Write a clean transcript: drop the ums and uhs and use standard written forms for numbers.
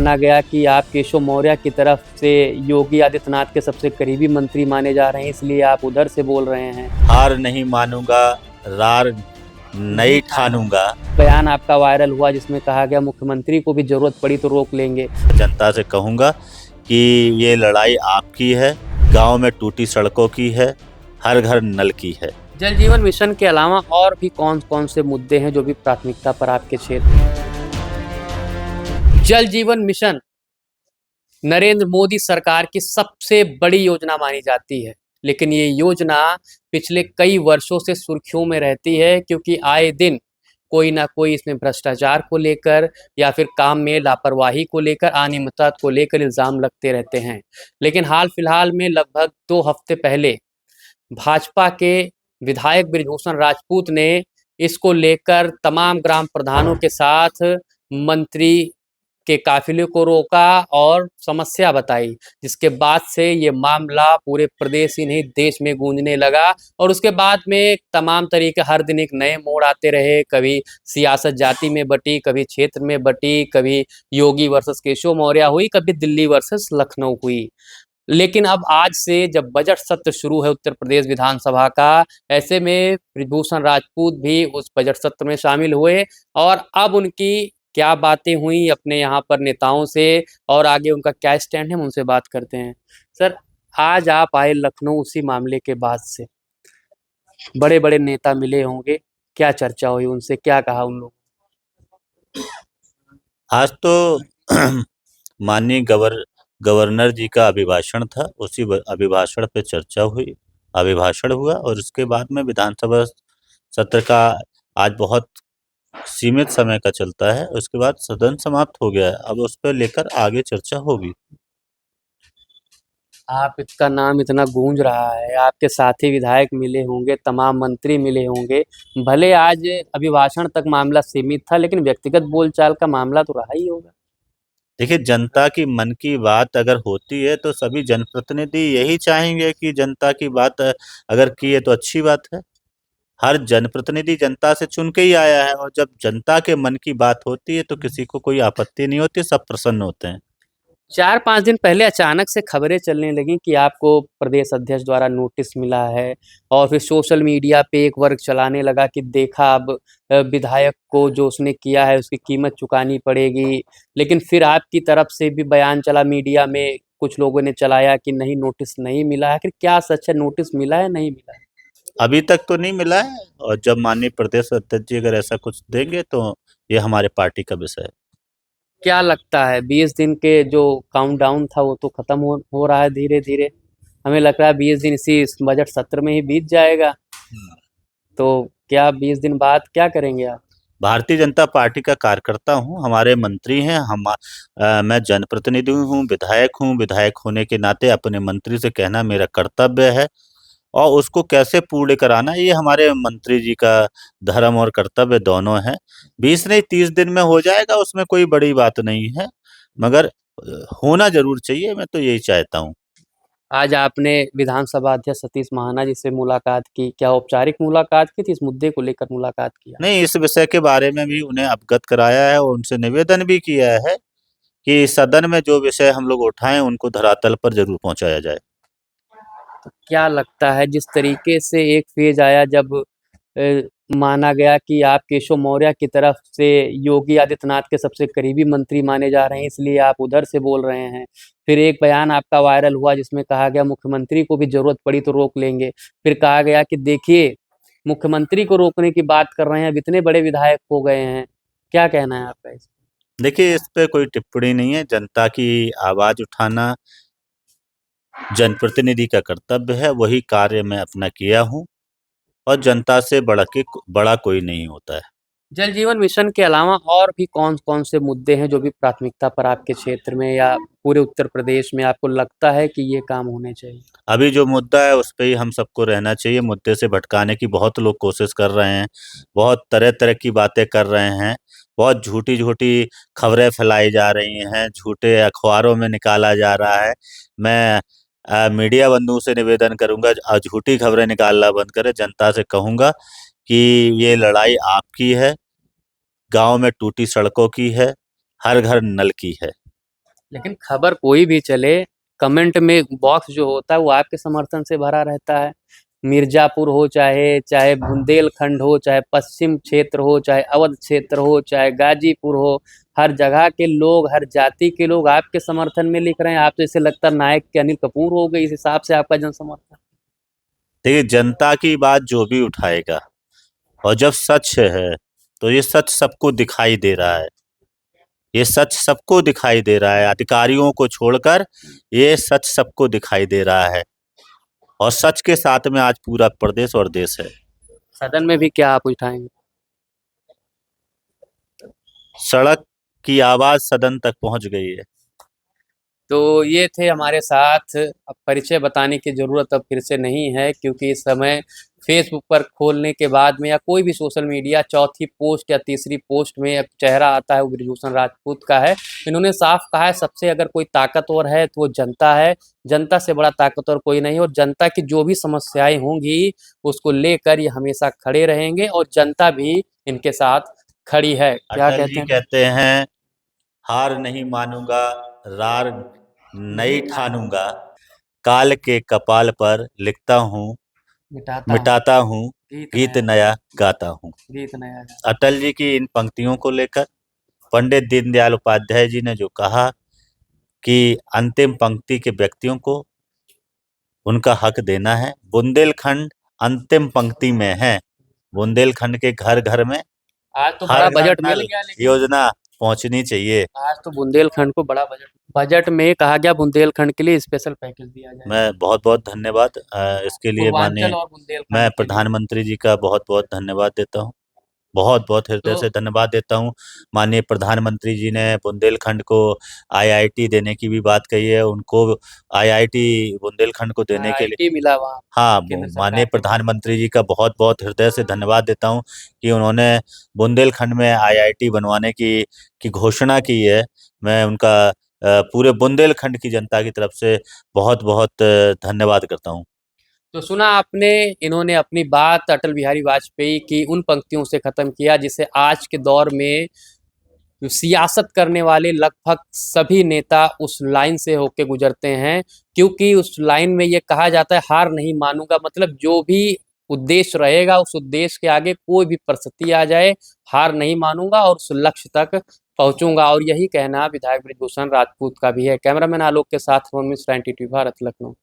माना गया कि आप केशव मौर्य की तरफ से योगी आदित्यनाथ के सबसे करीबी मंत्री माने जा रहे हैं, इसलिए आप उधर से बोल रहे हैं। हार नहीं मानूंगा, रार नहीं ठानूंगा। बयान आपका वायरल हुआ जिसमें कहा गया मुख्यमंत्री को भी जरूरत पड़ी तो रोक लेंगे। जनता से कहूंगा कि ये लड़ाई आपकी है, गांव में टूटी सड़कों की है, हर घर नल की है। जल जीवन मिशन के अलावा और भी कौन कौन से मुद्दे हैं जो भी प्राथमिकता पर आपके क्षेत्र? जल जीवन मिशन नरेंद्र मोदी सरकार की सबसे बड़ी योजना मानी जाती है, लेकिन ये योजना पिछले कई वर्षों से सुर्खियों में रहती है क्योंकि आए दिन कोई ना कोई इसमें भ्रष्टाचार को लेकर या फिर काम में लापरवाही को लेकर, अनियमितता को लेकर इल्जाम लगते रहते हैं। लेकिन हाल फिलहाल में लगभग 2 हफ्ते पहले भाजपा के विधायक बृजभूषण राजपूत ने इसको लेकर तमाम ग्राम प्रधानों के साथ मंत्री के काफिले को रोका और समस्या बताई, जिसके बाद से ये मामला पूरे प्रदेश ही नहीं देश में गूंजने लगा। और उसके बाद में तमाम तरीके हर दिन एक नए मोड़ आते रहे। कभी सियासत जाति में बटी, कभी क्षेत्र में बटी, कभी योगी वर्सेस केशव मौर्य हुई, कभी दिल्ली वर्सेस लखनऊ हुई। लेकिन अब आज से जब बजट सत्र शुरू है उत्तर प्रदेश विधानसभा का, ऐसे में बृजभूषण राजपूत भी उस बजट सत्र में शामिल हुए और अब उनकी क्या बातें हुई अपने यहाँ पर नेताओं से और आगे उनका क्या स्टैंड है, हम उनसे बात करते हैं। सर, आज आप आए लखनऊ उसी मामले के बाद से, बड़े बड़े नेता मिले होंगे, क्या चर्चा हुई उनसे, क्या कहा उन लोगों? आज तो माननीय गवर्नर जी का अभिभाषण था, उसी अभिभाषण पे चर्चा हुई, अभिभाषण हुआ और उसके बाद में विधानसभा सत्र का आज बहुत सीमित समय का चलता है, उसके बाद सदन समाप्त हो गया है। अब उस पर लेकर आगे चर्चा होगी। आप इसका नाम इतना गूंज रहा है, आपके साथी विधायक मिले होंगे, तमाम मंत्री मिले होंगे, भले आज अभिभाषण तक मामला सीमित था लेकिन व्यक्तिगत बोलचाल का मामला तो रहा ही होगा। देखिए, जनता की मन की बात अगर होती है तो सभी जनप्रतिनिधि यही चाहेंगे कि जनता की बात अगर की है तो अच्छी बात है। हर जनप्रतिनिधि जनता से चुन के ही आया है और जब जनता के मन की बात होती है तो किसी को कोई आपत्ति नहीं होती, सब प्रसन्न होते हैं। 4-5 दिन पहले अचानक से खबरें चलने लगी कि आपको प्रदेश अध्यक्ष द्वारा नोटिस मिला है और फिर सोशल मीडिया पे एक वर्ग चलाने लगा कि देखा अब विधायक को जो उसने किया है उसकी कीमत चुकानी पड़ेगी। लेकिन फिर आपकी तरफ से भी बयान चला मीडिया में, कुछ लोगों ने चलाया कि नहीं नोटिस नहीं मिला है। आखिर क्या सच है, नोटिस मिला है नहीं मिला है? अभी तक तो नहीं मिला है और जब माननीय प्रदेश अध्यक्ष जी अगर ऐसा कुछ देंगे तो ये हमारे पार्टी का विषय है। क्या लगता है 20 दिन के जो काउंटडाउन था वो तो खत्म हो रहा है धीरे धीरे, हमें लग रहा है 20 दिन इस बजट सत्र में ही बीत जाएगा। तो क्या 20 दिन बाद क्या करेंगे आप? भारतीय जनता पार्टी का कार्यकर्ता हूँ, हमारे मंत्री हैं, मैं जनप्रतिनिधि हूँ, विधायक होने के नाते अपने मंत्री से कहना मेरा कर्तव्य है और उसको कैसे पूर्ण कराना ये हमारे मंत्री जी का धर्म और कर्तव्य दोनों है। 20 नहीं 30 दिन में हो जाएगा, उसमें कोई बड़ी बात नहीं है, मगर होना जरूर चाहिए, मैं तो यही चाहता हूँ। आज आपने विधानसभा अध्यक्ष सतीश महाना जी से मुलाकात की, क्या औपचारिक मुलाकात की थी, इस मुद्दे को लेकर मुलाकात किया? नहीं, इस विषय के बारे में भी उन्हें अवगत कराया है और उनसे निवेदन भी किया है कि सदन में जो विषय हम लोग उठाएं उनको धरातल पर जरूर पहुंचाया जाए। तो क्या लगता है जिस तरीके से एक फेज आया जब माना गया कि आप केशव मौर्य की तरफ से योगी आदित्यनाथ के सबसे करीबी मंत्री माने जा रहे हैं, इसलिए आप उधर से बोल रहे हैं। फिर एक बयान आपका वायरल हुआ जिसमें कहा गया मुख्यमंत्री को भी जरूरत पड़ी तो रोक लेंगे। फिर कहा गया कि देखिए मुख्यमंत्री को रोकने की बात कर रहे हैं, अब इतने बड़े विधायक हो गए हैं, क्या कहना है आपका इस? देखिए, इस पे कोई टिप्पणी नहीं है। जनता की आवाज उठाना जनप्रतिनिधि का कर्तव्य है, वही कार्य मैं अपना किया हूँ और जनता से बड़ा कोई नहीं होता है। जल जीवन मिशन के अलावा और भी कौन कौन से मुद्दे हैं जो भी प्राथमिकता पर आपके क्षेत्र में या पूरे उत्तर प्रदेश में आपको लगता है कि ये काम होने चाहिए? अभी जो मुद्दा है उस पे ही हम सबको रहना चाहिए। मुद्दे से भटकाने की बहुत लोग कोशिश कर रहे हैं, बहुत तरह तरह की बातें कर रहे हैं, बहुत झूठी झूठी खबरें फैलाई जा रही हैं, झूठे अखबारों में निकाला जा रहा है। मैं मीडिया बंधुओं से निवेदन करूंगा, झूठी खबरें निकालना बंद करें। जनता से कहूंगा कि ये लड़ाई आपकी है, गांव में टूटी सड़कों की है, हर घर नल की है। लेकिन खबर कोई भी चले, कमेंट में बॉक्स जो होता है वो आपके समर्थन से भरा रहता है। मिर्जापुर हो चाहे बुंदेलखंड हो, चाहे पश्चिम क्षेत्र हो, चाहे अवध क्षेत्र हो, चाहे गाजीपुर हो, हर जगह के लोग, हर जाति के लोग आपके समर्थन में लिख रहे हैं। आप तो ऐसे लगता है नायक के अनिल कपूर हो गए, इस हिसाब से आपका जन समर्थन। देखिए, जनता की बात जो भी उठाएगा, और जब सच है तो ये सच सबको दिखाई दे रहा है। ये सच सबको दिखाई दे रहा है, अधिकारियों को छोड़कर ये सच सबको दिखाई दे रहा है। और सच के साथ में आज पूरा प्रदेश और देश है। सदन में भी क्या आप उठाएंगे? सड़क की आवाज सदन तक पहुंच गई है। तो ये थे हमारे साथ। अब परिचय बताने की ज़रूरत अब फिर से नहीं है, क्योंकि इस समय फेसबुक पर खोलने के बाद में या कोई भी सोशल मीडिया चौथी पोस्ट या तीसरी पोस्ट में एक चेहरा आता है, वो बृजभूषण राजपूत का है। इन्होंने साफ कहा है, सबसे अगर कोई ताकतवर है तो वो जनता है। जनता से बड़ा ताकतवर कोई नहीं, और जनता की जो भी समस्याएं होंगी उसको लेकर ये हमेशा खड़े रहेंगे, और जनता भी इनके साथ खड़ी है। क्या अटल कहते जी हैं? कहते हैं, हार नहीं मानूंगा, रार नहीं ठानूंगा, काल के कपाल पर लिखता हूँ, मिटाता हूँ मिटाता हूँ, गीत गीत नया, नया गाता हूँ। गीत नया। अटल जी की इन पंक्तियों को लेकर पंडित दीनदयाल उपाध्याय जी ने जो कहा कि अंतिम पंक्ति के व्यक्तियों को उनका हक देना है, बुंदेलखंड अंतिम पंक्ति में है। बुंदेलखंड के घर घर में आज तो हर बड़ा घर बजट मिल नल गया, लेकिन योजना पहुंचनी चाहिए। आज तो बुंदेलखंड को बड़ा बजट में कहा गया बुंदेलखंड के लिए स्पेशल पैकेज दिया जाएगा। मैं बहुत बहुत धन्यवाद इसके लिए माननीय पूर्वांचल और बुंदेलखंड मैं के लिए। प्रधानमंत्री जी का बहुत बहुत धन्यवाद देता हूँ। बहुत बहुत हृदय तो से धन्यवाद देता हूँ। माननीय प्रधानमंत्री जी ने बुंदेलखंड को आईआईटी देने की भी बात कही है। उनको आईआईटी बुंदेलखंड को देने के लिए, आईआईटी मिला वहाँ हाँ, केंद्र माननीय सरकार के द्वारा। प्रधानमंत्री जी का बहुत बहुत हृदय से धन्यवाद देता हूँ कि उन्होंने बुंदेलखंड में आईआईटी बनवाने की घोषणा की है। मैं उनका पूरे बुंदेलखंड की जनता की तरफ से बहुत बहुत धन्यवाद करता हूँ। तो सुना आपने, इन्होंने अपनी बात अटल बिहारी वाजपेयी की उन पंक्तियों से खत्म किया जिसे आज के दौर में सियासत करने वाले लगभग सभी नेता उस लाइन से होके गुजरते हैं, क्योंकि उस लाइन में ये कहा जाता है, हार नहीं मानूंगा। मतलब जो भी उद्देश्य रहेगा, उस उद्देश्य के आगे कोई भी परिस्थिति आ जाए, हार नहीं मानूंगा और उस लक्ष्य तक पहुंचूंगा। और यही कहना विधायक बृजभूषण राजपूत का भी है। कैमरामैन आलोक के साथ रोहन मिश्रा, NTT भारत, लखनऊ।